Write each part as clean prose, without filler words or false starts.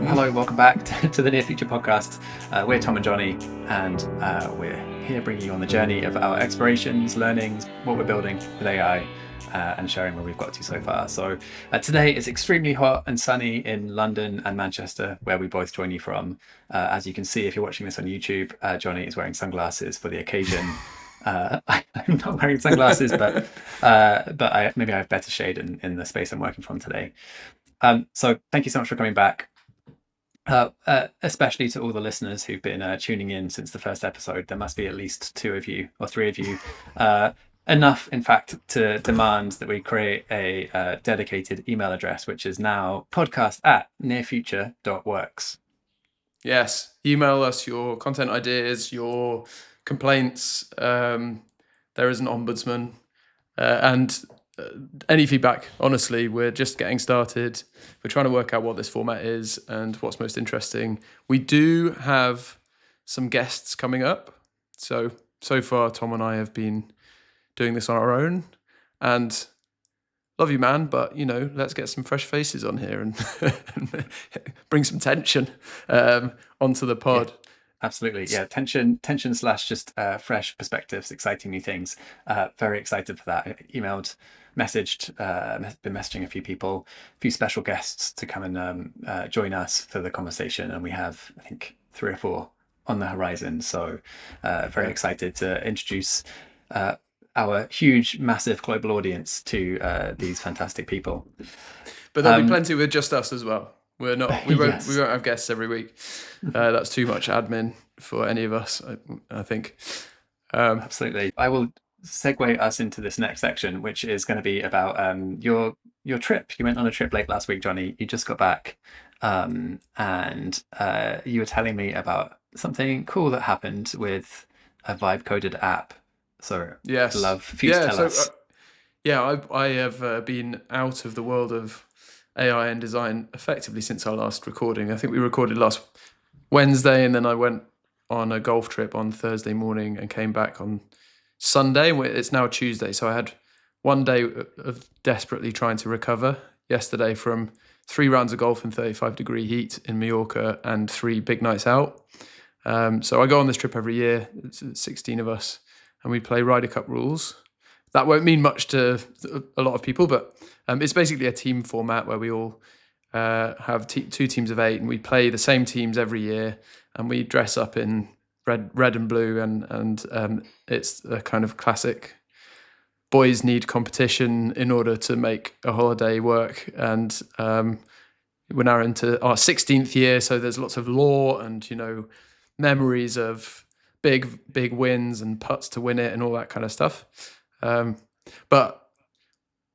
Hello, welcome back to the Near Future podcast. We're Tom and Jonny, and we're here bringing you on the journey of our explorations, learnings, what we're building with AI, and sharing where we've got to so far. So today is extremely hot and sunny in London and Manchester, where we both join you from. As you can see, if you're watching this on YouTube, Jonny is wearing sunglasses for the occasion. I'm not wearing sunglasses, but maybe I have better shade in the space I'm working from today. So thank you so much for coming back. Especially to all the listeners who've been tuning in since the first episode. There must be at least 2 of you or 3 of you. Enough, in fact, to demand that we create a dedicated email address, which is now podcast@nearfuture.works. Yes, email us your content ideas, your complaints. There is an ombudsman, and any feedback. Honestly, we're just getting started. We're trying to work out what this format is and what's most interesting. We do have some guests coming up. So far, Tom and I have been doing this on our own, and love you, man, but let's get some fresh faces on here and bring some tension onto the pod. Yeah, absolutely. Yeah, tension slash just fresh perspectives, exciting new things. Very excited for that. Been messaging a few people, a few special guests to come and join us for the conversation, and we have, I think, 3 or 4 on the horizon. So very excited to introduce our huge, massive global audience to these fantastic people. But there'll be plenty with just us as well. We won't Yes. we won't have guests every week. That's too much admin for any of us, I think. Absolutely. I will segue us into this next section, which is going to be about your trip. You went on a trip late last week, Jonny. You just got back, and you were telling me about something cool that happened with a vibe-coded app. So Yes. I'd love for you to tell us. I have been out of the world of AI and design effectively since our last recording. I think we recorded last Wednesday, and then I went on a golf trip on Thursday morning and came back on Sunday. It's now Tuesday, so I had one day of desperately trying to recover yesterday from 3 rounds of golf in 35-degree heat in Mallorca and 3 big nights out. So I go on this trip every year. It's 16 of us, and we play Ryder Cup rules. That won't mean much to a lot of people, but it's basically a team format where we all have 2 teams of 8, and we play the same teams every year, and we dress up in red and blue, and it's a kind of classic boys need competition in order to make a holiday work. And we're now into our 16th year, so there's lots of lore and memories of big wins and putts to win it and all that kind of stuff. But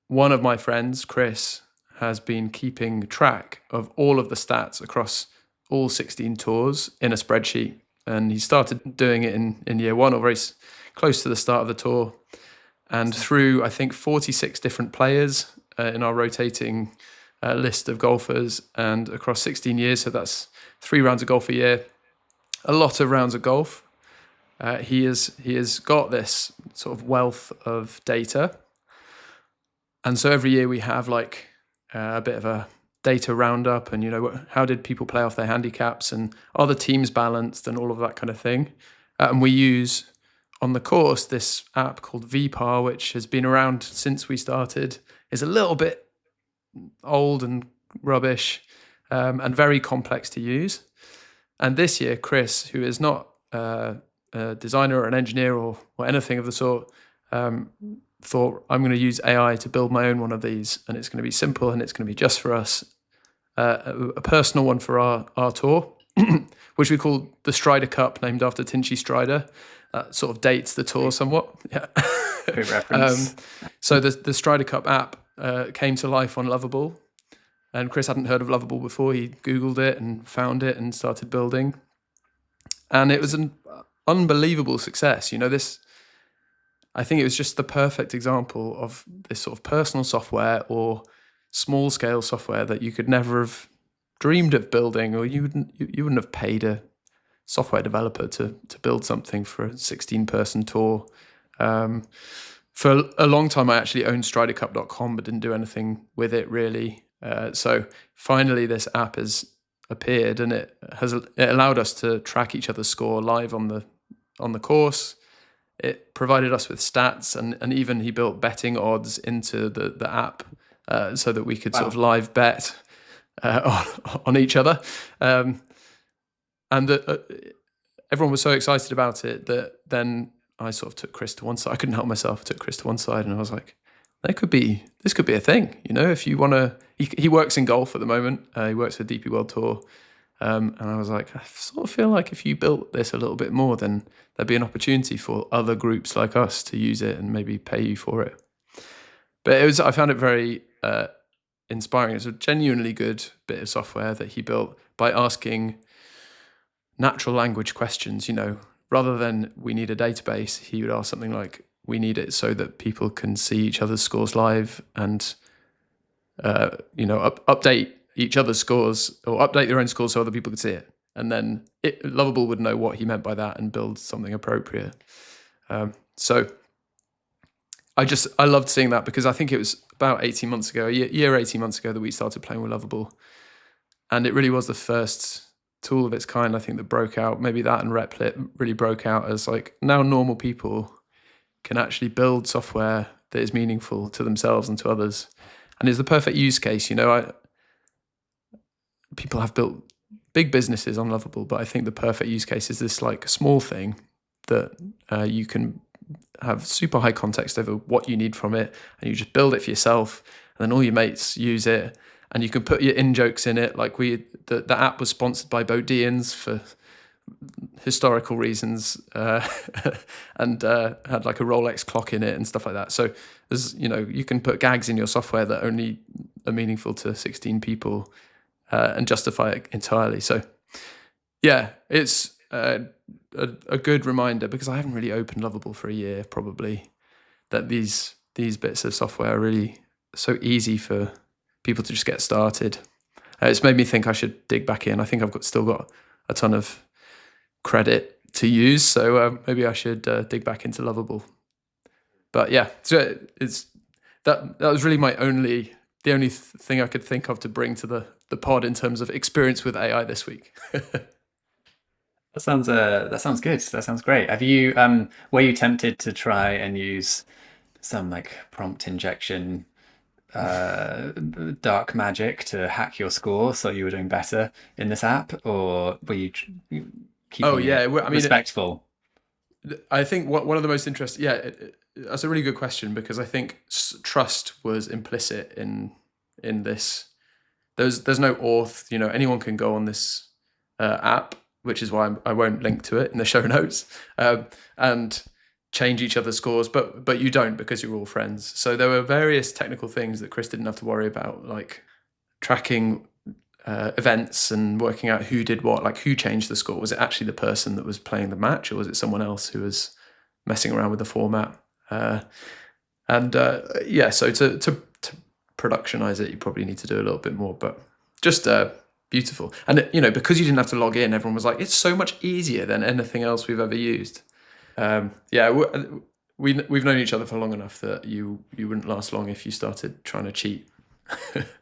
one of my friends, Chris, has been keeping track of all of the stats across all 16 tours in a spreadsheet. And he started doing it in year 1, or very close to the start of the tour. And through, I think, 46 different players in our rotating list of golfers, and across 16 years, so that's 3 rounds of golf a year, a lot of rounds of golf. He has got this sort of wealth of data. And so every year we have like a bit of a data roundup, and how did people play off their handicaps, and are the teams balanced, and all of that kind of thing. And we use on the course this app called VPAR, which has been around since we started, is a little bit old and rubbish, and very complex to use. And this year, Chris, who is not a designer or an engineer or anything of the sort, thought, I'm going to use AI to build my own one of these, and it's going to be simple, and it's going to be just for us, a personal one for our tour, which we call the Stryder Cup, named after Tinchy Stryder. That sort of dates the tour somewhat. Yeah. Great reference. So the Stryder Cup app came to life on Lovable, and Chris hadn't heard of Lovable before. He Googled it and found it and started building, and it was an unbelievable success. I think it was just the perfect example of this sort of personal software or small scale software that you could never have dreamed of building, or you wouldn't have paid a software developer to build something for a 16-person tour. For a long time, I actually owned StryderCup.com, but didn't do anything with it really. So finally, this app is appeared, and it allowed us to track each other's score live on the course. It provided us with stats, and even he built betting odds into the app so that we could sort of live bet on each other. And everyone was so excited about it that then I sort of took Chris to one side. I couldn't help myself. I took Chris to one side, and I was like, this could be a thing, if you want to. He works in golf at the moment. He works for DP World Tour. And I was like, I sort of feel like if you built this a little bit more, then there'd be an opportunity for other groups like us to use it and maybe pay you for it. But I found it very inspiring. It's a genuinely good bit of software that he built by asking natural language questions. Rather than we need a database, he would ask something like, we need it so that people can see each other's scores live and update each other's scores, or update their own scores so other people could see it. And then Lovable would know what he meant by that and build something appropriate. So I loved seeing that, because I think it was about 18 months ago, 18 months ago, that we started playing with Lovable. And it really was the first tool of its kind, I think, that broke out. Maybe that and Replit really broke out as like, now normal people can actually build software that is meaningful to themselves and to others. And is the perfect use case. People have built big businesses on Lovable, but I think the perfect use case is this like small thing that you can have super high context over what you need from it, and you just build it for yourself, and then all your mates use it, and you can put your in-jokes in it. Like the app was sponsored by Bodeians for historical reasons, and had like a Rolex clock in it and stuff like that. So there's, you can put gags in your software that only are meaningful to 16 people and justify it entirely. So yeah, it's a good reminder, because I haven't really opened Lovable for a year probably, that these bits of software are really so easy for people to just get started. It's made me think I should dig back in. I think I've still got a ton of credit to use, so maybe I should dig back into Lovable. But yeah, so that was really the only thing I could think of to bring to the pod in terms of experience with AI this week. That sounds good. That sounds great. Have you were you tempted to try and use some like prompt injection dark magic to hack your score so you were doing better in this app, or were you keeping it respectful? I think one of the most interesting, that's a really good question, because I think trust was implicit in this. There's no auth, anyone can go on this app, which is why I won't link to it in the show notes, and change each other's scores, but you don't, because you're all friends. So there were various technical things that Chris didn't have to worry about, like tracking events and working out who did what, like who changed the score. Was it actually the person that was playing the match, or was it someone else who was messing around with the format? So to productionize it, you probably need to do a little bit more, but just beautiful. And because you didn't have to log in, everyone was like, it's so much easier than anything else we've ever used. We've known each other for long enough that you wouldn't last long if you started trying to cheat.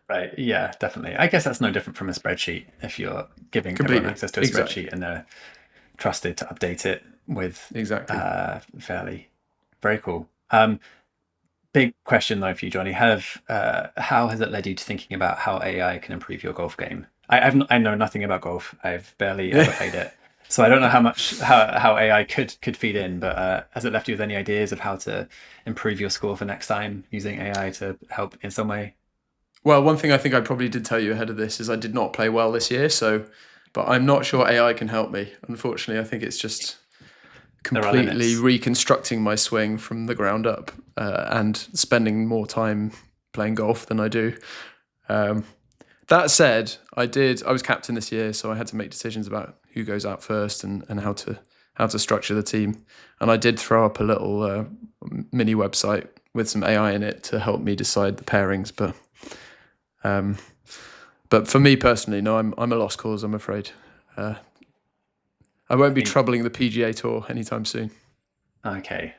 Right. Yeah, definitely. I guess that's no different from a spreadsheet. If you're giving everyone access to a spreadsheet and they're trusted to update it with fairly. Very cool. Big question though for you, Jonny. How has it led you to thinking about how AI can improve your golf game? I know nothing about golf. I've barely ever played it, so I don't know how AI could feed in. But has it left you with any ideas of how to improve your score for next time using AI to help in some way? Well, one thing I think I probably did tell you ahead of this is I did not play well this year. But I'm not sure AI can help me. Unfortunately, I think it's just completely reconstructing my swing from the ground up and spending more time playing golf than I do. That said, I was captain this year, so I had to make decisions about who goes out first and how to structure the team. And I did throw up a little mini website with some AI in it to help me decide the pairings. But for me personally, no, I'm a lost cause, I'm afraid. I won't be troubling the PGA Tour anytime soon. Okay.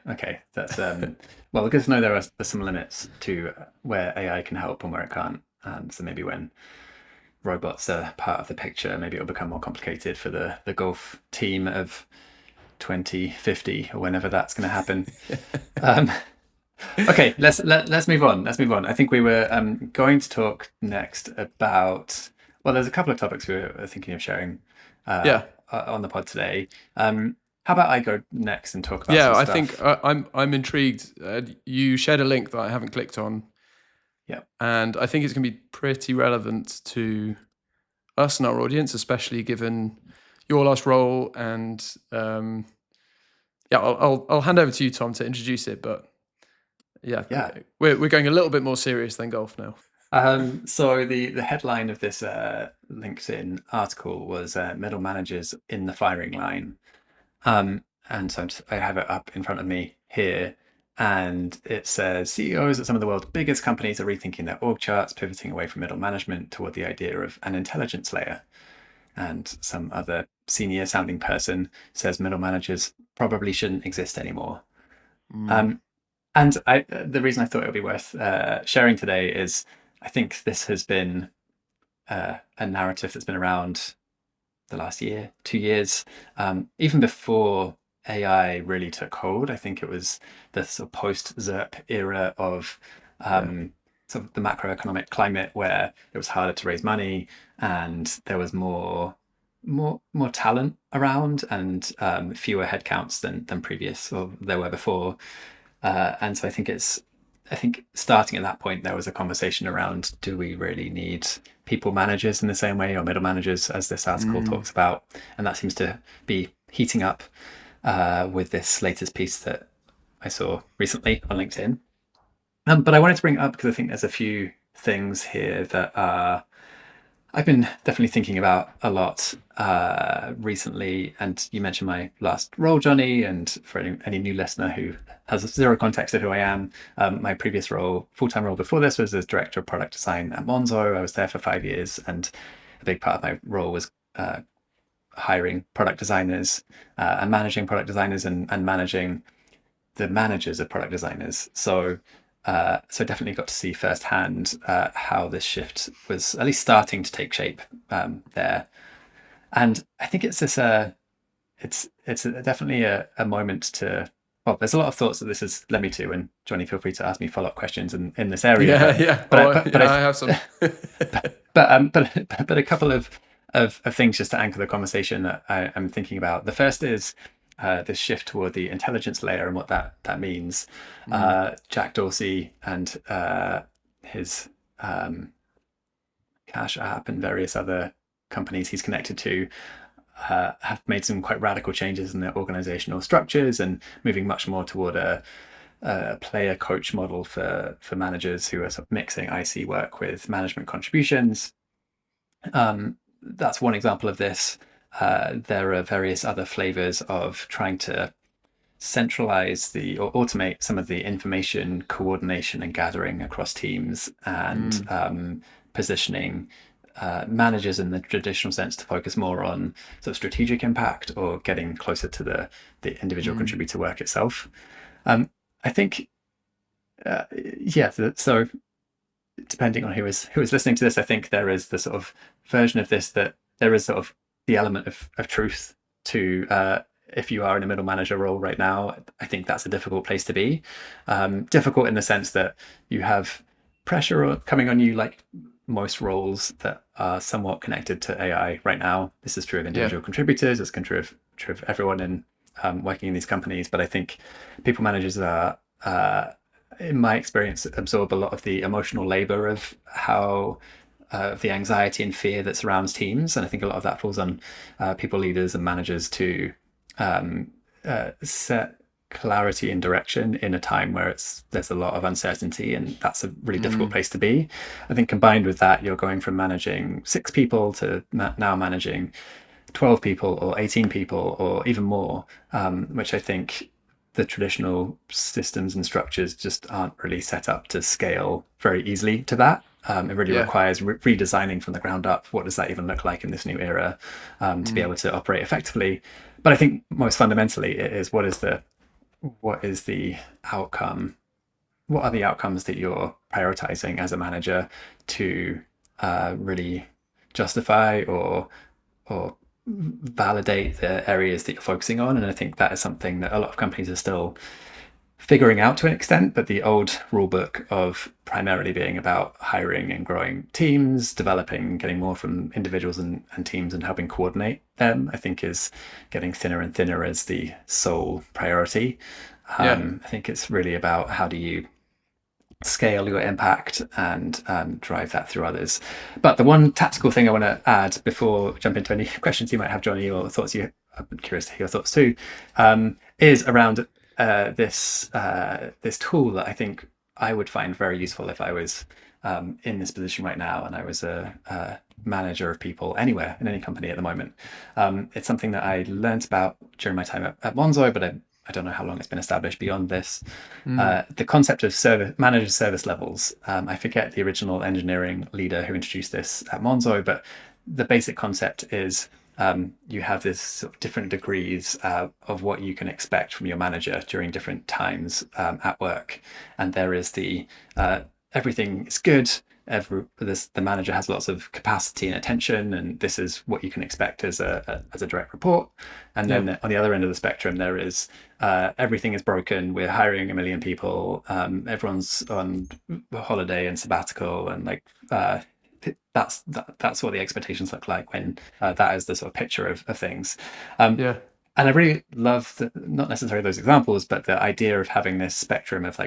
That's well, good to know there's some limits to where AI can help and where it can't. So maybe when robots are part of the picture, maybe it'll become more complicated for the golf team of 2050 or whenever that's going to happen. Okay, let's move on. Let's move on. I think we were going to talk next about. Well, there's a couple of topics we were thinking of sharing on the pod today. How about I go next and talk about some I stuff? think I'm intrigued. You shared a link that I haven't clicked on. Yeah. And I think it's going to be pretty relevant to us and our audience, especially given your last role. And I'll hand over to you, Tom, to introduce it. But we're going a little bit more serious than golf now. So the headline of this LinkedIn article was middle managers in the firing line. And so I have it up in front of me here. And it says CEOs at some of the world's biggest companies are rethinking their org charts, pivoting away from middle management toward the idea of an intelligence layer. And some other senior sounding person says middle managers probably shouldn't exist anymore. And the reason I thought it would be worth sharing today is I think this has been a narrative that's been around the last year, 2 years, even before AI really took hold. I think it was the sort of post-ZIRP era of sort of the macroeconomic climate where it was harder to raise money and there was more talent around and fewer headcounts than previous or there were before. And so I think starting at that point, there was a conversation around, do we really need people managers in the same way or middle managers, as this article talks about? And that seems to be heating up with this latest piece that I saw recently on LinkedIn. But I wanted to bring it up because I think there's a few things here that I've been definitely thinking about a lot recently. And you mentioned my last role, Jonny, and for any new listener who has zero context of who I am, my previous role, full-time role before this, was as director of product design at Monzo. I was there for 5 years, and a big part of my role was hiring product designers and managing product designers and managing the managers of product designers. So definitely got to see firsthand how this shift was at least starting to take shape there. And I think it's this it's definitely a moment to. Well, there's a lot of thoughts that this has led me to, and Jonny, feel free to ask me follow-up questions in this area. I have some. but a couple of things just to anchor the conversation that I'm thinking about. The first is this shift toward the intelligence layer and what that means. Jack Dorsey and his Cash App and various other companies he's connected to have made some quite radical changes in their organizational structures and moving much more toward a player coach model for managers who are sort of mixing IC work with management contributions. That's one example of this. There are various other flavors of trying to centralize or automate some of the information coordination and gathering across teams and positioning managers in the traditional sense to focus more on sort of strategic impact or getting closer to the individual contributor work itself. I think, so depending on who is listening to this, I think there is the sort of version of this that there is sort of the element of truth to if you are in a middle manager role right now. I think that's a difficult place to be. Difficult in the sense that you have pressure coming on you, like most roles that are somewhat connected to AI right now. This is true of individual contributors. It's true of everyone in working in these companies. But I think people managers are, in my experience, absorb a lot of the emotional labor of how the anxiety and fear that surrounds teams. And I think a lot of that falls on people leaders and managers to set clarity and direction in a time where there's a lot of uncertainty, and that's a really difficult place to be. I think combined with that, you're going from managing 6 people to now managing 12 people or 18 people or even more, which I think the traditional systems and structures just aren't really set up to scale very easily to that. It really requires redesigning from the ground up. What does that even look like in this new era to be able to operate effectively? But I think most fundamentally it is what is the outcome? What are the outcomes that you're prioritizing as a manager to really justify or validate the areas that you're focusing on. And I think that is something that a lot of companies are still figuring out to an extent, but the old rule book of primarily being about hiring and growing teams, developing, getting more from individuals and teams and helping coordinate them, I think is getting thinner and thinner as the sole priority. I think it's really about how do you scale your impact and drive that through others. But the one tactical thing I want to add before we jump into any questions you might have, Jonny, or thoughts I'm curious to hear your thoughts too, is around this tool that I think I would find very useful if I was in this position right now and I was a manager of people anywhere in any company at the moment. It's something that I learned about during my time at Monzo, but I don't know how long it's been established beyond this. The concept of manager service levels. I forget the original engineering leader who introduced this at Monzo, but the basic concept is you have this sort of different degrees of what you can expect from your manager during different times at work. And there is everything is good. The manager has lots of capacity and attention, and this is what you can expect as a direct report. And then on the other end of the spectrum, there is everything is broken. We're hiring 1 million people. Everyone's on holiday and sabbatical, and that's what the expectations look like when that is the sort of picture of things. And I really love not necessarily those examples, but the idea of having this spectrum of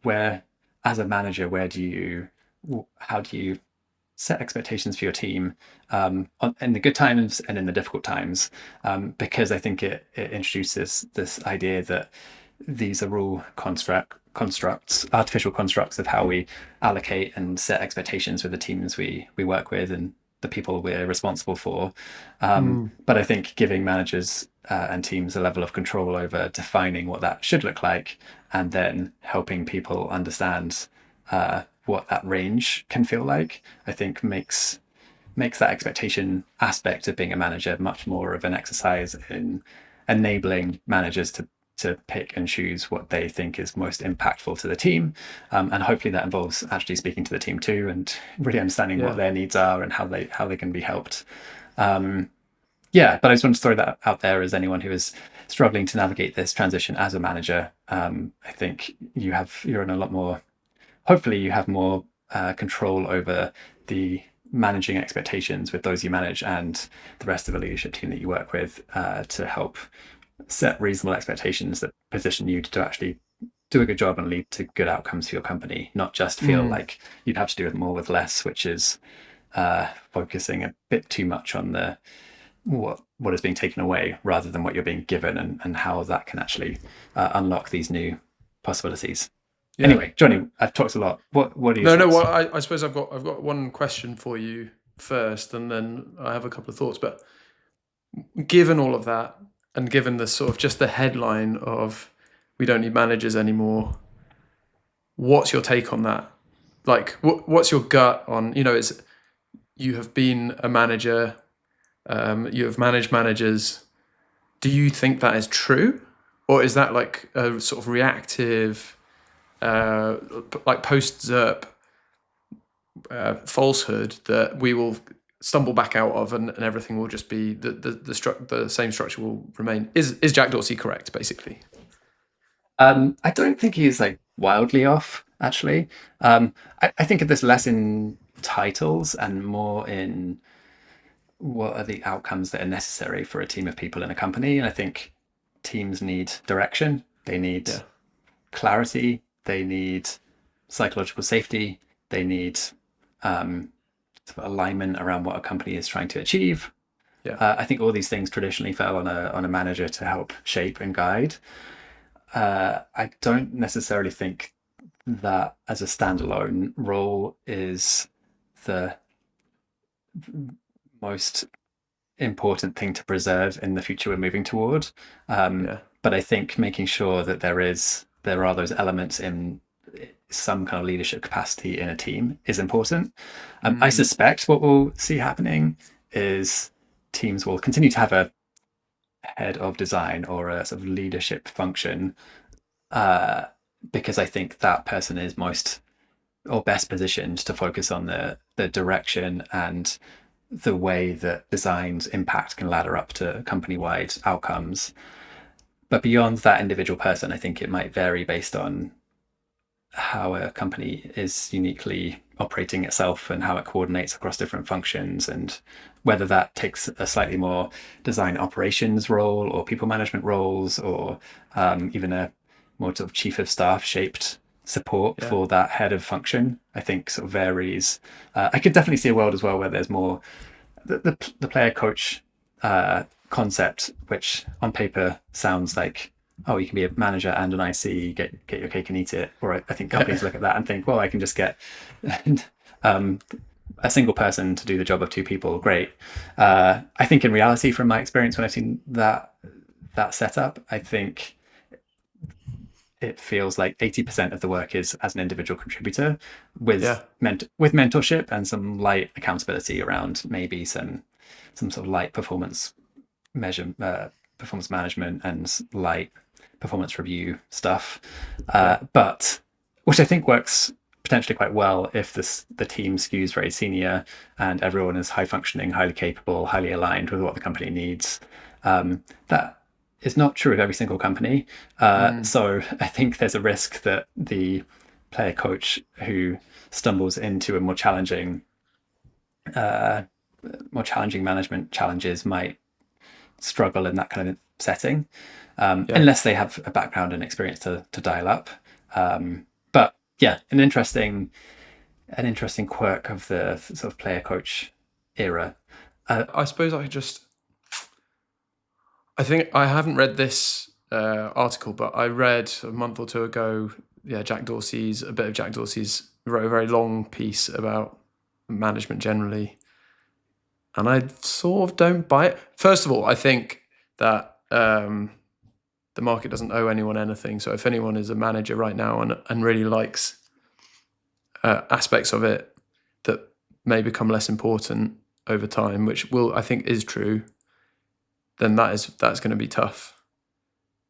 where, as a manager, how do you set expectations for your team in the good times and in the difficult times? Because I think it introduces this idea that these are all artificial constructs of how we allocate and set expectations with the teams we work with and the people we're responsible for. But I think giving managers and teams a level of control over defining what that should look like, and then helping people understand what that range can feel like, I think makes that expectation aspect of being a manager much more of an exercise in enabling managers to pick and choose what they think is most impactful to the team. And hopefully that involves actually speaking to the team too and really understanding what their needs are and how they can be helped. But I just want to throw that out there as anyone who is struggling to navigate this transition as a manager. I think you're in a lot more, hopefully you have more control over the managing expectations with those you manage and the rest of the leadership team that you work with to help set reasonable expectations that position you to actually do a good job and lead to good outcomes for your company, not just feel like you'd have to do it more with less, which is focusing a bit too much on what is being taken away rather than what you're being given and how that can actually unlock these new possibilities. Anyway, Jonny, I've talked a lot. What are your thoughts? Well, I suppose I've got one question for you first, and then I have a couple of thoughts. But given all of that, and given the sort of just the headline of we don't need managers anymore, what's your take on that? What's your gut on? You have been a manager, you have managed managers. Do you think that is true, or is that like a sort of reactive? Like post-ZIRP falsehood that we will stumble back out of and everything will just be the same structure will remain. Is Jack Dorsey correct, basically? I don't think he's wildly off, actually. I think of this less in titles and more in what are the outcomes that are necessary for a team of people in a company. And I think teams need direction. They need clarity. They need psychological safety. They need alignment around what a company is trying to achieve. I think all these things traditionally fell on a manager to help shape and guide. I don't necessarily think that as a standalone role is the most important thing to preserve in the future we're moving toward. But I think making sure that there are those elements in some kind of leadership capacity in a team is important. I suspect what we'll see happening is teams will continue to have a head of design or a sort of leadership function because I think that person is most or best positioned to focus on the direction and the way that design's impact can ladder up to company-wide outcomes. But beyond that individual person, I think it might vary based on how a company is uniquely operating itself and how it coordinates across different functions, and whether that takes a slightly more design operations role or people management roles, or even a more sort of chief of staff shaped support for that head of function. I think sort of varies. I could definitely see a world as well where there's more the player coach concept, which on paper sounds like, oh, you can be a manager and an IC, get your cake and eat it. Or I think companies look at that and think, well, I can just get a single person to do the job of two people. Great. I think in reality, from my experience when I've seen that setup, I think it feels like 80% of the work is as an individual contributor with with mentorship and some light accountability around maybe some sort of light performance management and light performance review stuff. But which I think works potentially quite well if the team skews very senior and everyone is high functioning, highly capable, highly aligned with what the company needs. That is not true of every single company. So I think there's a risk that the player coach who stumbles into a more challenging management challenges might struggle in that kind of setting, unless they have a background and experience to dial up. But yeah, an interesting quirk of the sort of player coach era. I suppose I think I haven't read this article, but I read a month or two ago, Jack Dorsey's wrote a very long piece about management generally. And I sort of don't buy it. First of all, I think that the market doesn't owe anyone anything. So if anyone is a manager right now and really likes aspects of it that may become less important over time, which I think is true, then that's going to be tough.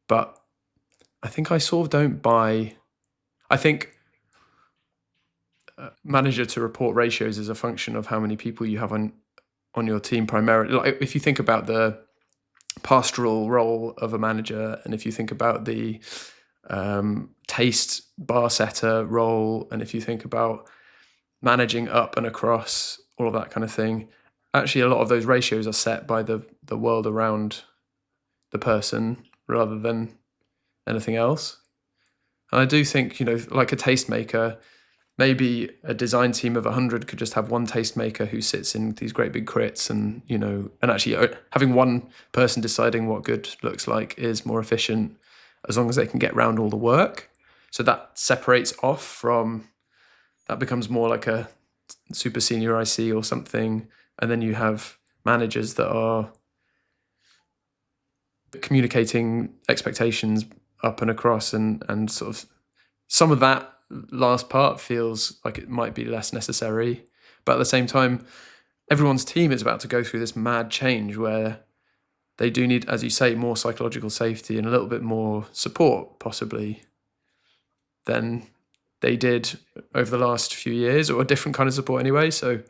But I think I sort of don't buy. I think manager to report ratios is a function of how many people you have on your team primarily. Like if you think about the pastoral role of a manager, and if you think about the taste bar setter role, and if you think about managing up and across, all of that kind of thing, actually a lot of those ratios are set by the world around the person rather than anything else. And I do think, like a tastemaker, maybe a design team of 100 could just have one tastemaker who sits in these great big crits, and and actually having one person deciding what good looks like is more efficient as long as they can get around all the work. So that separates off from, that becomes more like a super senior IC or something. And then you have managers that are communicating expectations up and across, and sort of some of that last part feels like it might be less necessary. But at the same time, everyone's team is about to go through this mad change where they do need, as you say, more psychological safety and a little bit more support possibly than they did over the last few years, or a different kind of support anyway. So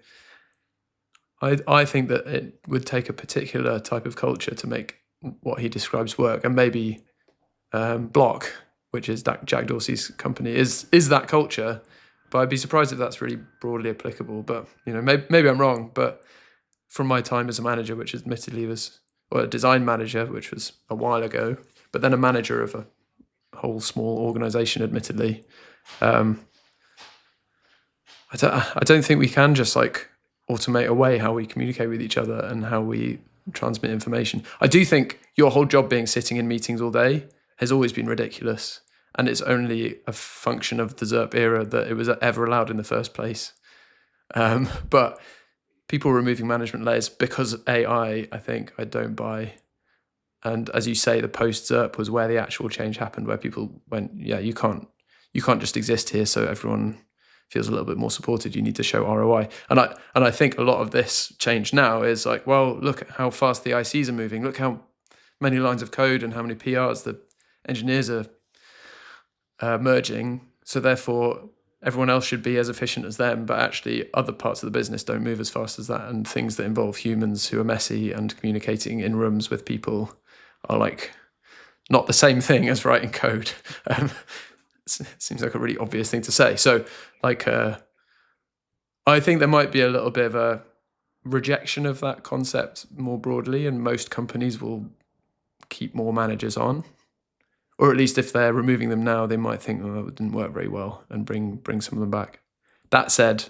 I think that it would take a particular type of culture to make what he describes work, and maybe Block, which is Jack Dorsey's company, is that culture. But I'd be surprised if that's really broadly applicable. But maybe I'm wrong. But from my time as a manager, which admittedly was, or a design manager, which was a while ago, but then a manager of a whole small organization, admittedly, I don't think we can just like automate away how we communicate with each other and how we transmit information. I do think your whole job being sitting in meetings all day has always been ridiculous, and it's only a function of the ZIRP era that it was ever allowed in the first place. But people removing management layers because of AI, I think I don't buy. And as you say, the post-ZIRP was where the actual change happened, where people went, you can't just exist here so everyone feels a little bit more supported. You need to show ROI. And I think a lot of this change now is like, well, look at how fast the ICs are moving. Look how many lines of code and how many PRs the engineers are merging. So therefore, everyone else should be as efficient as them, but actually other parts of the business don't move as fast as that, and things that involve humans who are messy and communicating in rooms with people are like not the same thing as writing code. It seems like a really obvious thing to say. So like I think there might be a little bit of a rejection of that concept more broadly, and most companies will keep more managers on, or at least if they're removing them now, they might think, oh, it didn't work very well, and bring some of them back. That said,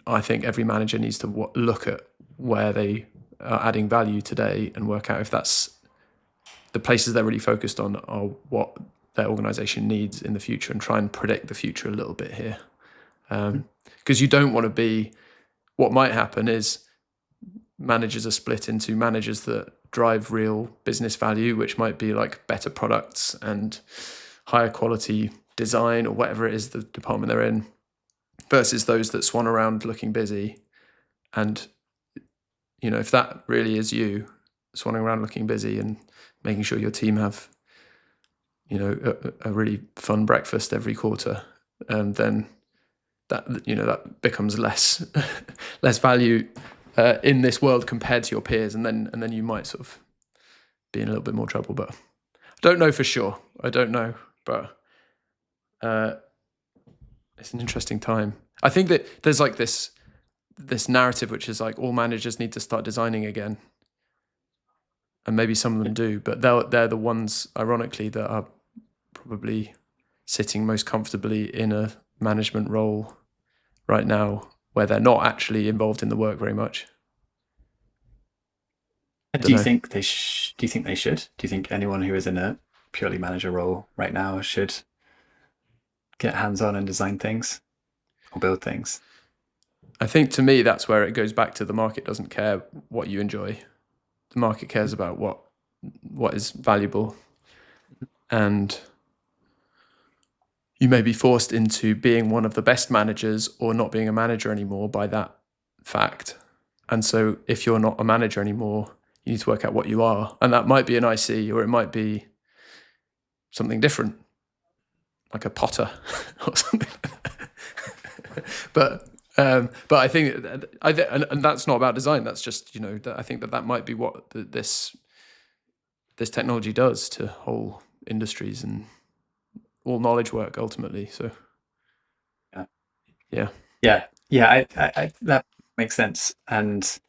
I think every manager needs to look at where they are adding value today and work out if that's the places they're really focused on are what their organization needs in the future, and try and predict the future a little bit here. Because you don't want to be, what might happen is managers are split into managers that drive real business value, which might be like better products and higher quality design or whatever it is the department they're in, versus those that swan around looking busy. And, if that really is you, swanning around looking busy and making sure your team have, a really fun breakfast every quarter, and then that becomes less value in this world compared to your peers, and then you might sort of be in a little bit more trouble. But I don't know for sure. I don't know, but it's an interesting time. I think that there's like this narrative which is like all managers need to start designing again, and maybe some of them do, but they're the ones, ironically, that are probably sitting most comfortably in a management role right now, where they're not actually involved in the work very much. Do you think they should? Do you think anyone who is in a purely manager role right now should get hands-on and design things or build things? I think, to me, that's where it goes back to the market doesn't care what you enjoy. The market cares about what is valuable, and you may be forced into being one of the best managers or not being a manager anymore by that fact. And so if you're not a manager anymore, you need to work out what you are. And that might be an IC, or it might be something different, like a potter or something. But I think, and that's not about design. That's just, I think that might be what this technology does to whole industries and all knowledge work ultimately. So yeah. I that makes sense. And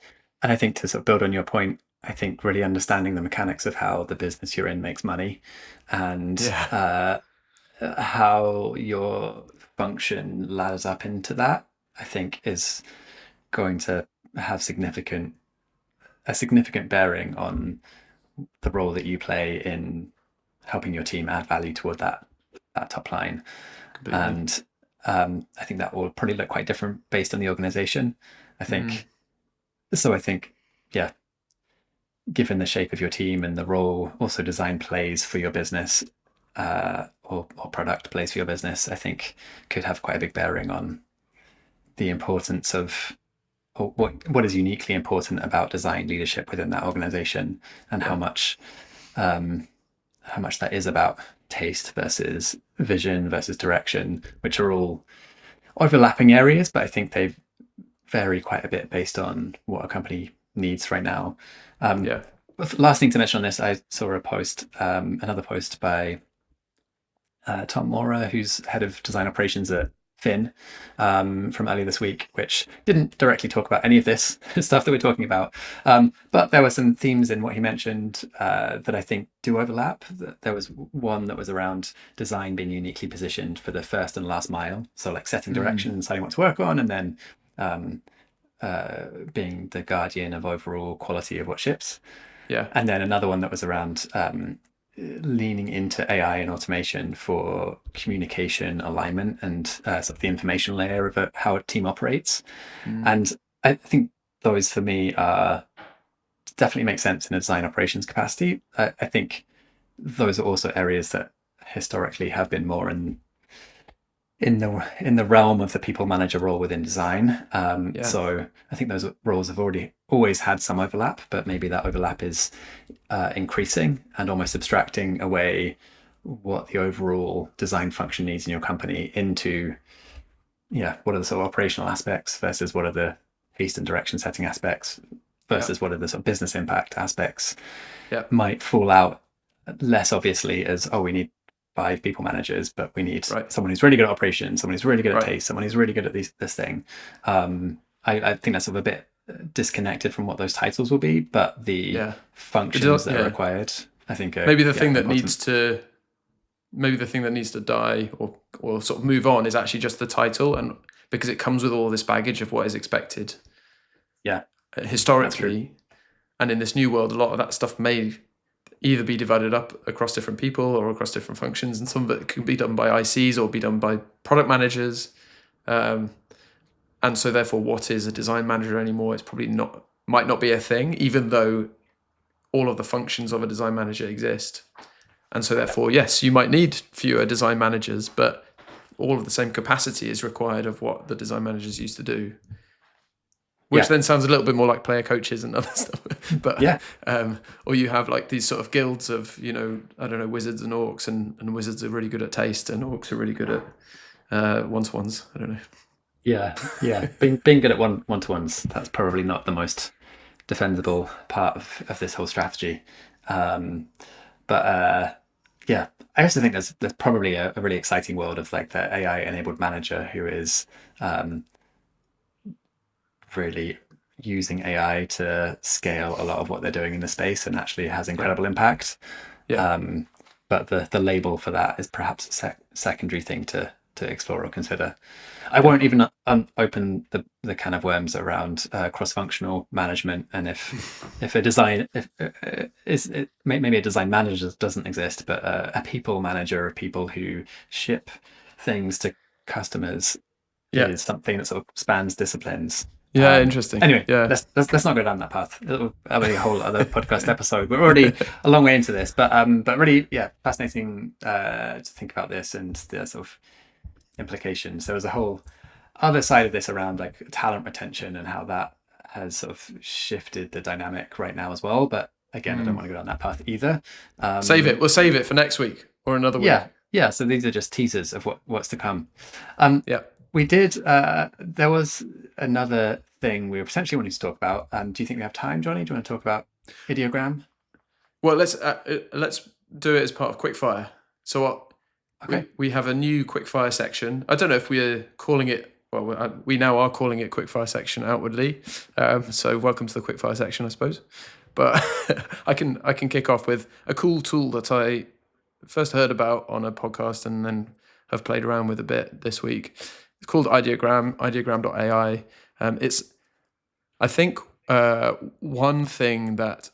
I think, to sort of build on your point, I think really understanding the mechanics of how the business you're in makes money, and how your function ladders up into that, I think, is going to have a significant bearing on the role that you play in helping your team add value toward that top line. Completely. And I think that will probably look quite different based on the organization. I think, given the shape of your team and the role also design plays for your business, or product plays for your business, I think could have quite a big bearing on the importance of, or what is uniquely important about design leadership within that organization, and how much that is about taste versus vision versus direction, which are all overlapping areas, but I think they vary quite a bit based on what a company needs right now. Last thing to mention on this, I saw another post by Tom Mora, who's head of design operations at Finn, from earlier this week, which didn't directly talk about any of this stuff that we're talking about, but there were some themes in what he mentioned that I think do overlap. There was one that was around design being uniquely positioned for the first and last mile, so like setting direction and deciding what to work on, and then being the guardian of overall quality of what ships. And then another one that was around leaning into AI and automation for communication, alignment, and sort of the information layer of how a team operates. And I think those, for me, definitely make sense in a design operations capacity. I think those are also areas that historically have been more in the realm of the people manager role within design. So I think those roles have always had some overlap, but maybe that overlap is increasing and almost abstracting away what the overall design function needs in your company into what are the sort of operational aspects versus what are the taste and direction setting aspects versus what are the sort of business impact aspects might fall out less obviously as, oh, we need 5 people managers, but we need someone who's really good at operations, someone who's really good at taste, someone who's really good at this thing. I think that's sort of a bit disconnected from what those titles will be, but the functions that are required, I think, are maybe the thing that important. maybe the thing that needs to die or sort of move on is actually just the title, and because it comes with all this baggage of what is expected. Historically, and in this new world, a lot of that stuff may either be divided up across different people or across different functions, and some of it can be done by ICs or be done by product managers. And so therefore, what is a design manager anymore? It's probably might not be a thing, even though all of the functions of a design manager exist. And so therefore, yes, you might need fewer design managers, but all of the same capacity is required of what the design managers used to do. Which then sounds a little bit more like player coaches and other stuff. But or you have like these sort of guilds of, I don't know, wizards and orcs, and wizards are really good at taste and orcs are really good at one-to-ones. I don't know. Yeah. Being good at one-to-ones, that's probably not the most defendable part of this whole strategy. I also think there's probably a really exciting world of like the AI-enabled manager who is really using AI to scale a lot of what they're doing in the space and actually has incredible impact. But the label for that is perhaps a secondary thing to explore or consider. I won't even open the can of worms around cross-functional management, and if a design maybe a design manager doesn't exist, but a people manager of people who ship things to customers is something that sort of spans disciplines. Interesting. Anyway, let's not go down that path. That'll be a whole other podcast episode. We're already a long way into this, but really, fascinating to think about this and the sort of implications. There was a whole other side of this around like talent retention and how that has sort of shifted the dynamic right now as well. But again, I don't want to go down that path either. Save it. We'll save it for next week or another week. Yeah. So these are just teasers of what's to come. We did. There was another thing we were potentially wanting to talk about. Do you think we have time, Jonny? Do you want to talk about Ideogram? Well, let's do it as part of Quickfire. So we have a new Quickfire section. I don't know if we're calling it. Well, we now are calling it Quickfire section outwardly. So welcome to the Quickfire section, I suppose. But I can kick off with a cool tool that I first heard about on a podcast and then have played around with a bit this week. It's called Ideogram, ideogram.ai. It's, I think, one thing that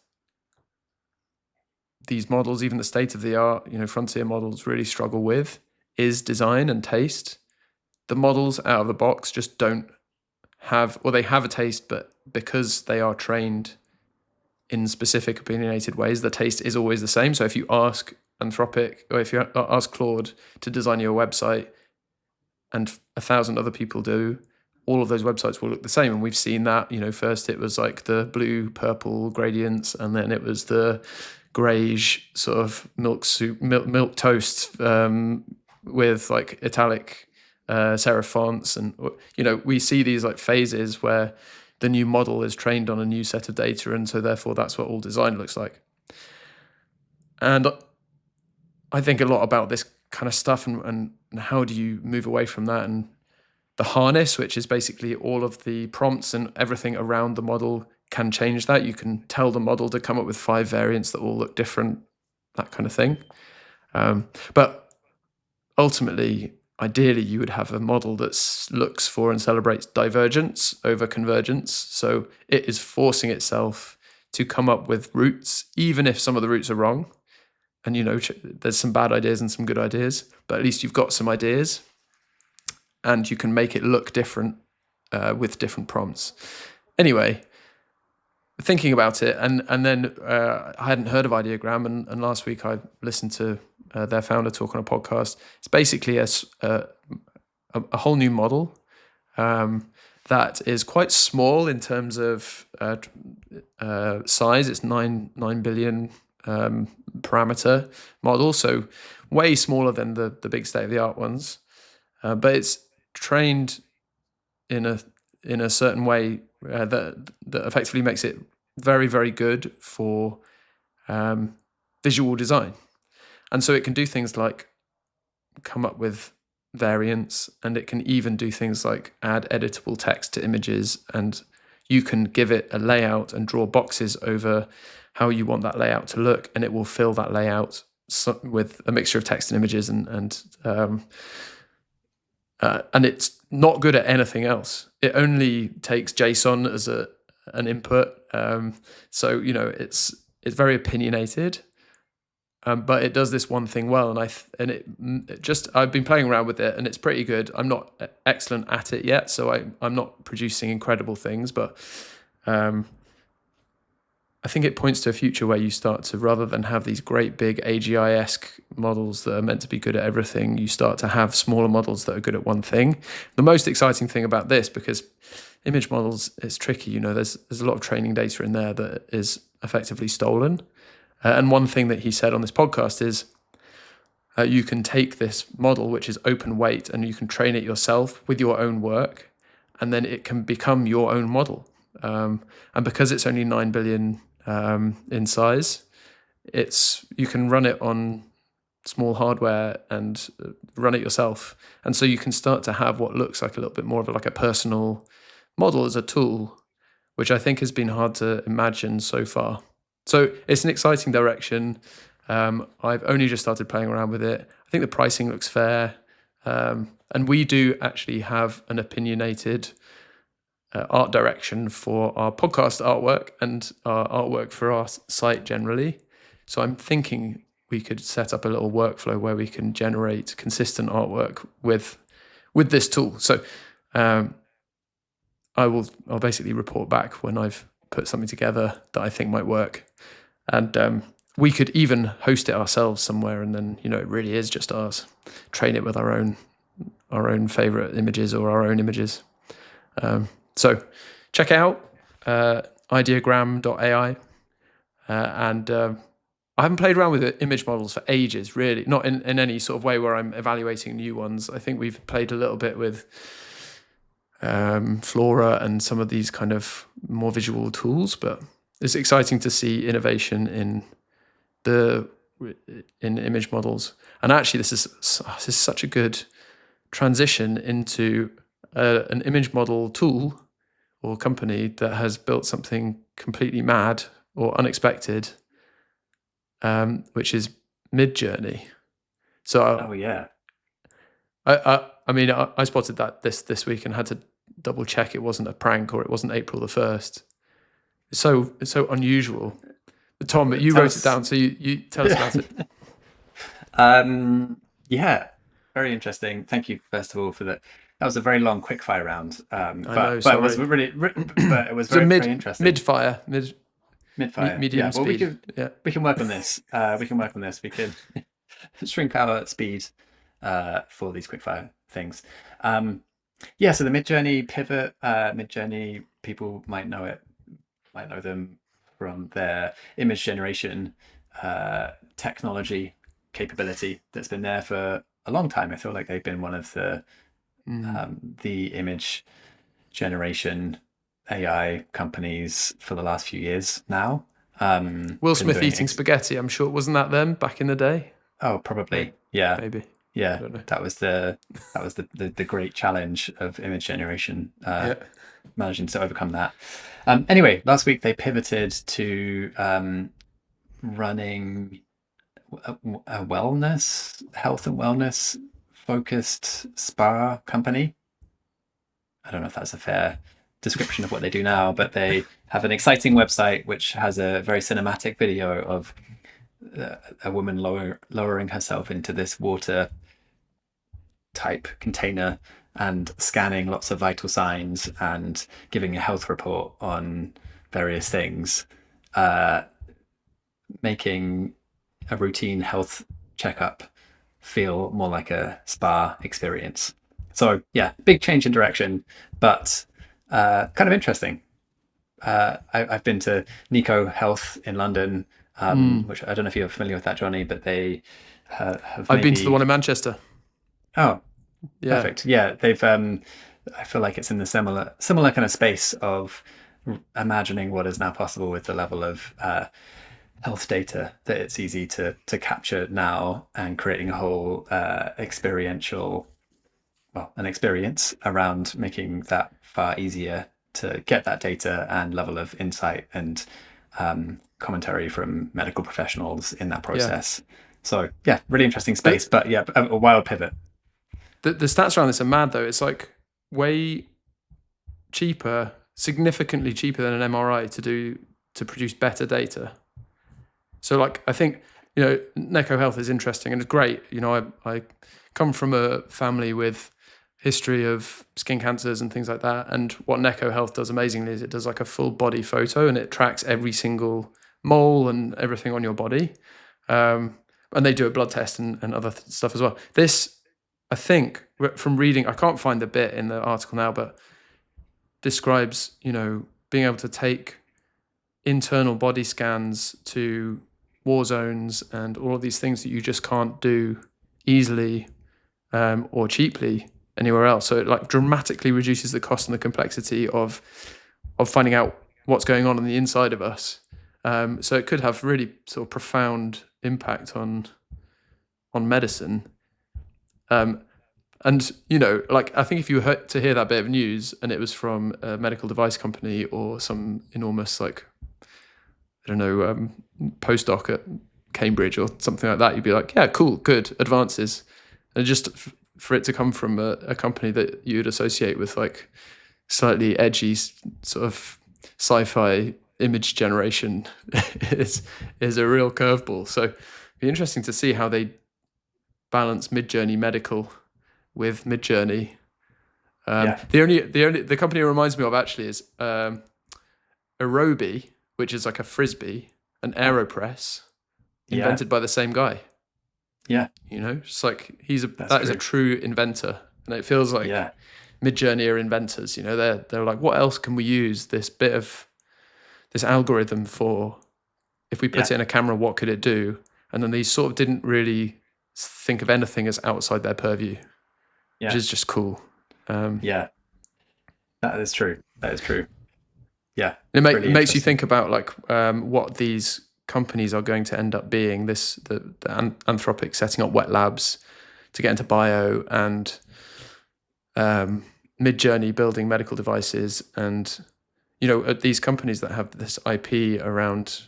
these models, even the state-of-the-art, frontier models really struggle with is design and taste. The models out of the box just don't have, or they have a taste, but because they are trained in specific opinionated ways, the taste is always the same. So if you ask Anthropic, or if you ask Claude to design your website, and 1,000 other people do, all of those websites will look the same. And we've seen that, first it was like the blue, purple gradients, and then it was the greyish sort of milk toast with like italic serif fonts. And, we see these like phases where the new model is trained on a new set of data. And so therefore that's what all design looks like. And I think a lot about this kind of stuff and how do you move away from that, and the harness, which is basically all of the prompts and everything around the model can change that. You can tell the model to come up with 5 variants that all look different, that kind of thing. But ultimately, ideally, you would have a model that looks for and celebrates divergence over convergence. So it is forcing itself to come up with routes, even if some of the routes are wrong. And, there's some bad ideas and some good ideas, but at least you've got some ideas and you can make it look different with different prompts. Anyway, thinking about it, and then I hadn't heard of Ideogram, and last week I listened to their founder talk on a podcast. It's basically a whole new model that is quite small in terms of size. It's 9 billion parameter model, so way smaller than the big state-of-the-art ones. But it's trained in a certain way that effectively makes it very, very good for visual design. And so it can do things like come up with variants, and it can even do things like add editable text to images, and you can give it a layout and draw boxes over how you want that layout to look, and it will fill that layout with a mixture of text and images, and it's not good at anything else. It only takes JSON as an input, so it's very opinionated. But it does this one thing well, I've been playing around with it, and it's pretty good. I'm not excellent at it yet, so I'm not producing incredible things, but I think it points to a future where you start to, rather than have these great big AGI-esque models that are meant to be good at everything, you start to have smaller models that are good at one thing. The most exciting thing about this, because image models, it's tricky, there's a lot of training data in there that is effectively stolen. And one thing that he said on this podcast is you can take this model, which is open weight, and you can train it yourself with your own work, and then it can become your own model. And because it's only 9 billion in size, you can run it on small hardware and run it yourself. And so you can start to have what looks like a little bit more of a personal model as a tool, which I think has been hard to imagine so far. So it's an exciting direction. I've only just started playing around with it. I think the pricing looks fair. And we do actually have an opinionated art direction for our podcast artwork and our artwork for our site generally. So I'm thinking we could set up a little workflow where we can generate consistent artwork with this tool. So I'll basically report back when I've put something together that I think might work. And we could even host it ourselves somewhere, and then it really is just ours. Train it with our own favorite images or our own images. So check it out, ideogram.ai. And I haven't played around with image models for ages, really. Not in any sort of way where I'm evaluating new ones. I think we've played a little bit with Flora and some of these kind of more visual tools, but it's exciting to see innovation in image models. And actually, this is such a good transition into an image model tool or company that has built something completely mad or unexpected, which is Midjourney. So, I spotted that this week and had to double check it wasn't a prank or it wasn't April the 1st. It's so unusual. But Tom, you wrote it down, so you tell us about it. Yeah, very interesting. Thank you, first of all, for that. That was a very long quickfire round, but it was really, but it was very interesting. Mid-fire, medium speed. Well, we can work on this. We can shrink our speed for these quickfire things. So the Midjourney pivot, Midjourney, people might know them from their image generation technology capability that's been there for a long time. I feel like they've been one of the image generation AI companies for the last few years now. Will Smith eating spaghetti, I'm sure, wasn't that them back in the day? Oh, probably. Yeah. Maybe. Yeah. That was the great challenge of image generation. Managing to overcome that. Anyway, last week they pivoted to running a health and wellness focused spa company. I don't know if that's a fair description of what they do now, but they have an exciting website which has a very cinematic video of a woman lowering herself into this water type container and scanning lots of vital signs and giving a health report on various things, making a routine health checkup feel more like a spa experience. So yeah, big change in direction, but kind of interesting. I've been to Nico Health in London, which I don't know if you're familiar with that, Jonny, but they have I've been to the one in Manchester. Oh, yeah. Perfect. Yeah, they've I feel like it's in the similar kind of space of imagining what is now possible with the level of health data that it's easy to capture now, and creating a whole an experience around making that far easier to get that data and level of insight and commentary from medical professionals in that process. So yeah, really interesting space, but yeah, a wild pivot. The stats around this are mad though. It's like way cheaper, significantly cheaper than an MRI to produce better data. So like, I think, Neko Health is interesting and it's great. I come from a family with history of skin cancers and things like that. And what Neko Health does amazingly is it does like a full body photo and it tracks every single mole and everything on your body. And they do a blood test and other stuff as well. This, I think, from reading, I can't find the bit in the article now, but describes, being able to take internal body scans to war zones and all of these things that you just can't do easily or cheaply anywhere else. So it like dramatically reduces the cost and the complexity of finding out what's going on the inside of us. So it could have really sort of profound impact on medicine. And like, I think if you were to hear that bit of news and it was from a medical device company or some enormous, like, I don't know, postdoc at Cambridge or something like that, you'd be like, yeah, cool, good, advances. And just for it to come from a company that you'd associate with like slightly edgy sort of sci-fi image generation is a real curveball. So it'd be interesting to see how they balance Midjourney medical with Midjourney. The company it reminds me of actually is Aerobi, which is like a frisbee, an AeroPress, invented by the same guy. Yeah, it's like that is a true inventor, and it feels like Midjourney are inventors. They're like, what else can we use this bit of this algorithm for? If we put it in a camera, what could it do? And then they sort of didn't really think of anything as outside their purview, which is just cool. That is true. Yeah, it makes you think about like what these companies are going to end up being. The Anthropic setting up wet labs to get into bio, and Midjourney building medical devices, and these companies that have this IP around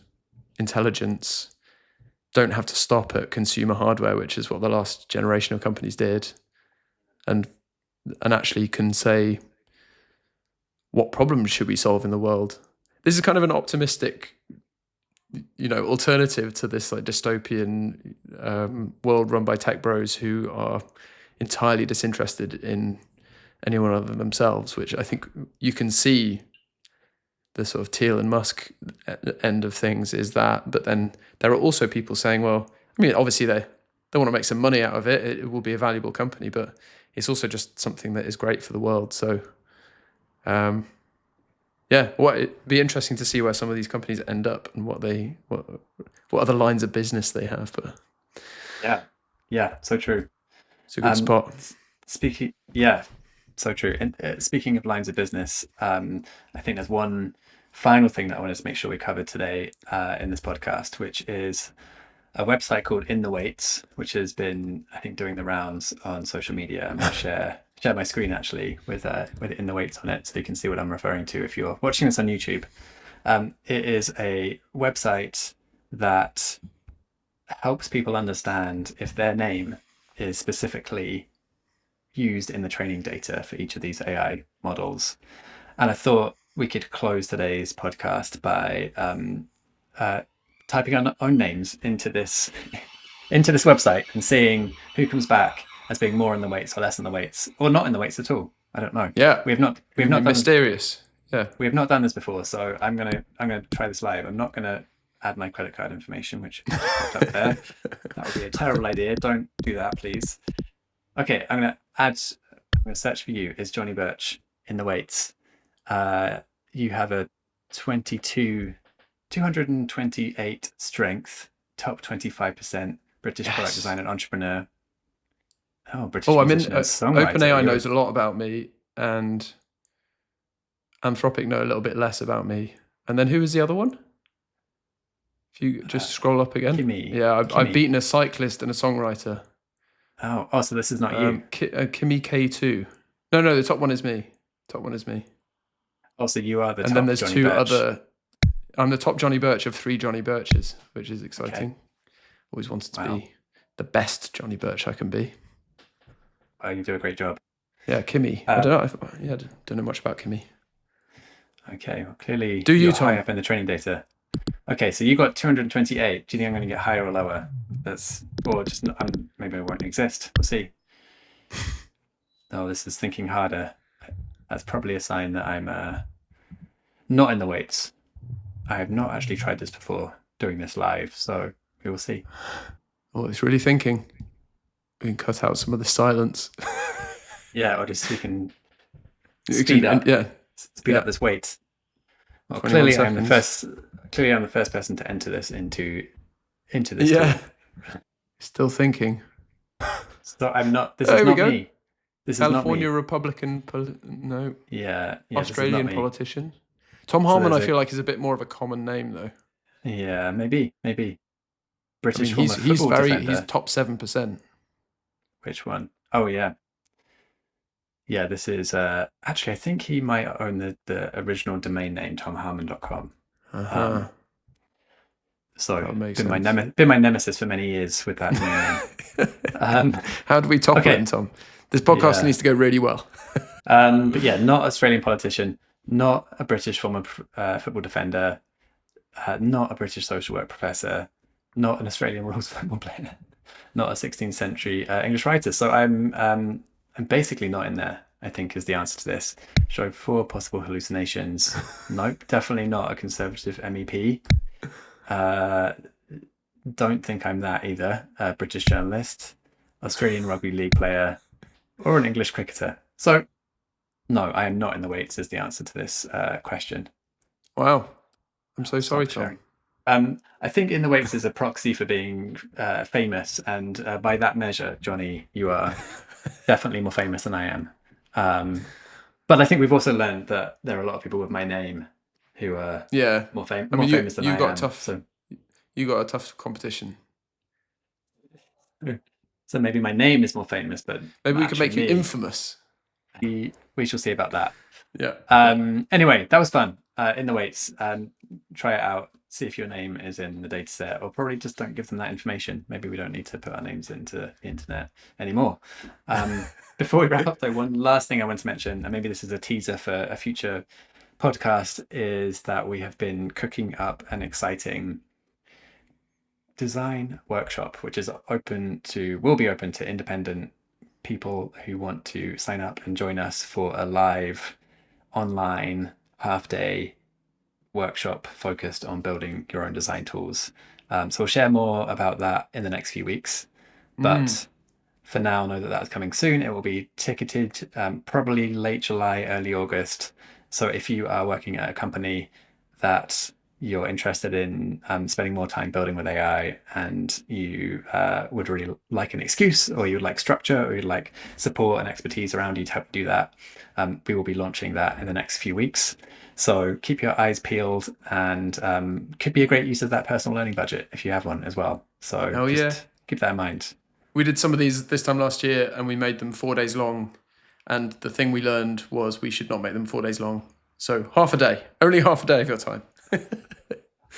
intelligence don't have to stop at consumer hardware, which is what the last generation of companies did, and actually can say, what problems should we solve in the world? This is kind of an optimistic, alternative to this like dystopian world run by tech bros who are entirely disinterested in anyone other than themselves, which I think you can see the sort of Thiel and Musk end of things is that. But then there are also people saying, well, I mean, obviously they want to make some money out of it. It will be a valuable company, but it's also just something that is great for the world. So, it'd be interesting to see where some of these companies end up and what other lines of business they have. But so true. It's a good spot. So true. And speaking of lines of business, I think there's one final thing that I wanted to make sure we covered today in this podcast, which is a website called In the Weights, which has been, I think, doing the rounds on social media. I'm going to share my screen actually with In the Weights on it, so you can see what I'm referring to if you're watching this on YouTube. It is a website that helps people understand if their name is specifically used in the training data for each of these AI models. And I thought we could close today's podcast by typing our own names into this website and seeing who comes back as being more in the weights or less in the weights, or not in the weights at all. I don't know. Yeah, we've not done mysterious. We have not done this before, so I'm gonna try this live. I'm not gonna add my credit card information, which is popped up there. That would be a terrible idea. Don't do that, please. Okay, I'm gonna search for you. Is Jonny Birch in the weights? You have a 228 strength, top 25%, British product designer and entrepreneur. Oh, British musician and songwriter. OpenAI knows a lot about me. and Anthropic know a little bit less about me. And then who was the other one? If you just scroll up again. Kimmy. Yeah, I've Kimmy. beaten a cyclist and a songwriter. Oh, so this is not you. Kimmy K2. No, the top one is me. Oh, so you are the top And then there's Jonny two Birch. other. I'm the top Jonny Birch of 3 Jonny Birches, which is exciting. Okay. Always wanted to be the best Jonny Birch I can be. Oh, you do a great job. Yeah, Kimmy. I don't know. I don't know much about Kimmy. Okay, well, clearly you're high up in the training data. Okay, so you got 228. Do you think I'm going to get higher or lower? Or just maybe I won't exist. We'll see. Oh, this is thinking harder. That's probably a sign that I'm not in the weights. I have not actually tried this before, doing this live, so we will see. Oh, it's really thinking. We can cut out some of the silence. Yeah, or just we can speed up this weight. Well, clearly I'm the first person to enter this into this. Yeah. Tool. Still thinking. So I'm not. This is not me. This is California not me. Republican. No. Yeah. Australian politician. Tom Harmon, I feel like, is a bit more of a common name, though. Yeah, maybe. British former football defender. He's top 7%. Which one? Oh yeah. Yeah, this is actually I think he might own the original domain name tomharmon.com. So been my nemesis for many years with that domain name. How do we top it, Tom? This podcast needs to go really well. But yeah, not Australian politician, not a British former football defender, not a British social work professor, not an Australian rules football player, not a 16th century English writer. So I'm basically not in there, I think, is the answer to this. Show 4 possible hallucinations. Nope, definitely not a Conservative MEP. Don't think I'm that either. A British journalist, Australian rugby league player, or an English cricketer. So, no, I am not in the weights is the answer to this question. Wow. I'm so sorry, Tom. I think in the weights is a proxy for being famous, and by that measure, Jonny, you are definitely more famous than I am. But I think we've also learned that there are a lot of people with my name who are more famous than I am. You got a tough competition. So maybe my name is more famous, but maybe we could make you infamous. We shall see about that. Yeah. Anyway, that was fun. In the weights, try it out. See if your name is in the data set, or probably just don't give them that information. Maybe we don't need to put our names into the internet anymore. Before we wrap up, though, one last thing I want to mention, and maybe this is a teaser for a future podcast, is that we have been cooking up an exciting design workshop, which will be open to independent people who want to sign up and join us for a live online half-day workshop focused on building your own design tools. So we'll share more about that in the next few weeks. But for now, know that that's coming soon. It will be ticketed probably late July, early August. So if you are working at a company that you're interested in spending more time building with AI, and you would really like an excuse, or you would like structure, or you'd like support and expertise around you to help you do that, we will be launching that in the next few weeks. So keep your eyes peeled, and could be a great use of that personal learning budget if you have one as well. So keep that in mind. We did some of these this time last year, and we made them 4 days long. And the thing we learned was we should not make them 4 days long. So only half a day of your time.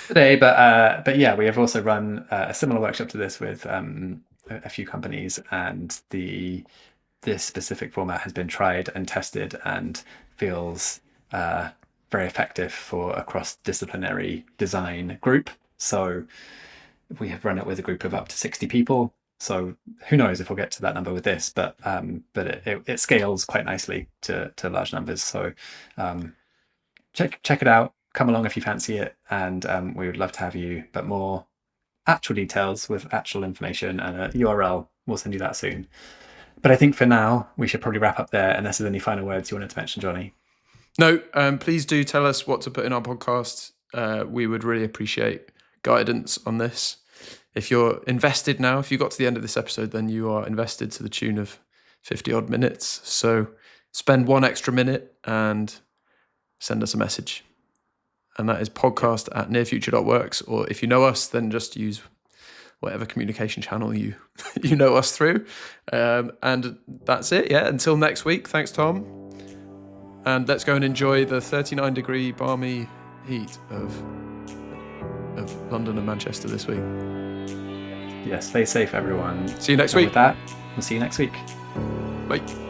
Today, but yeah, we have also run a similar workshop to this with a few companies, and this specific format has been tried and tested and feels very effective for a cross-disciplinary design group. So we have run it with a group of up to 60 people. So who knows if we'll get to that number with this, but it scales quite nicely to large numbers. So check it out. Come along if you fancy it, and we would love to have you. But more actual details with actual information and a URL, we'll send you that soon. But I think for now, we should probably wrap up there, unless there's any final words you wanted to mention, Jonny. No, please do tell us what to put in our podcast. We would really appreciate guidance on this. If you're invested now, if you got to the end of this episode, then you are invested to the tune of 50 odd minutes. So spend 1 extra minute and send us a message. And that is podcast@nearfuture.works. Or if you know us, then just use whatever communication channel you know us through. And that's it. Yeah. Until next week. Thanks, Tom. And let's go and enjoy the 39-degree balmy heat of London and Manchester this week. Yes, stay safe, everyone. See you next And week. with that, we'll see you next week. Bye.